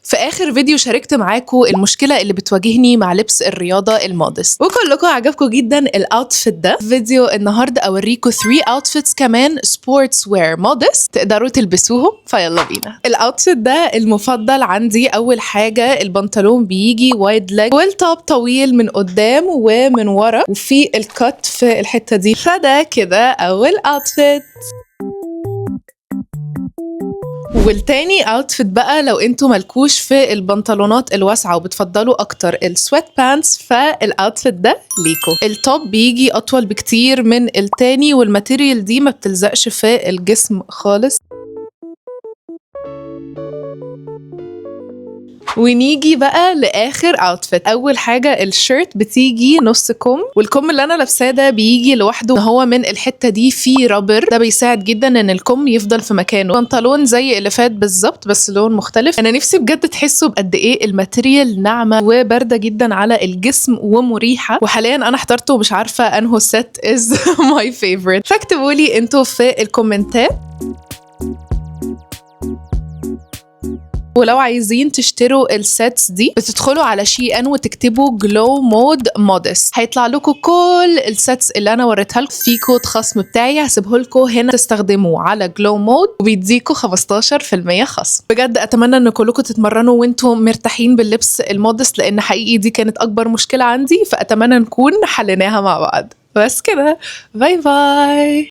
في آخر فيديو شاركت معاكم المشكلة اللي بتواجهني مع لبس الرياضة المودست، وكلكم عجبكم جدا الاوتفيت ده. فيديو النهارده اوريكم 3 اوتفيتس كمان سبورتس وير مودست تقدروا تلبسوهم، فيلا بينا. الاوتفيت ده المفضل عندي. اول حاجة البنطلون بيجي وايد ليج والتوب طويل من قدام ومن ورا وفي الكت في الحتة دي، فده كده اول اوتفيت. والتاني اوتفيت بقى لو انتوا مالكوش في البنطلونات الواسعة وبتفضلوا اكتر السويت بانتس، فالاوتفيت ده ليكو. التوب بيجي اطول بكتير من التاني والماتيريال دي ما بتلزقش في الجسم خالص. ونيجي بقى لاخر اوتفيت. اول حاجه الشيرت بتيجي نص كم، والكم اللي انا لابساه ده بيجي لوحده، هو من الحته دي فيه رابر، ده بيساعد جدا ان الكم يفضل في مكانه. بنطلون زي اللي فات بالظبط بس لون مختلف. انا نفسي بجد تحسوا بقد ايه الماتيريال ناعمه وبارده جدا على الجسم ومريحه، وحاليا انا احترته ومش عارفه انه سيت از ماي فيفورت، فاكتبوا لي انتوا في الكومنتات. ولو عايزين تشتروا السيتس دي بتدخلوا على SHEIN وتكتبوا جلو مود مودست، هيطلع لكم كل السيتس اللي انا وريتها لكم. في كود خصم بتاعي هسيبه لكم هنا تستخدموه على جلو مود وبيديكوا 15% خصم. بجد اتمنى ان كلكم تتمرنوا وانتم مرتاحين باللبس المودست، لان حقيقي دي كانت اكبر مشكلة عندي، فاتمنى نكون حليناها مع بعض. بس كده، باي باي.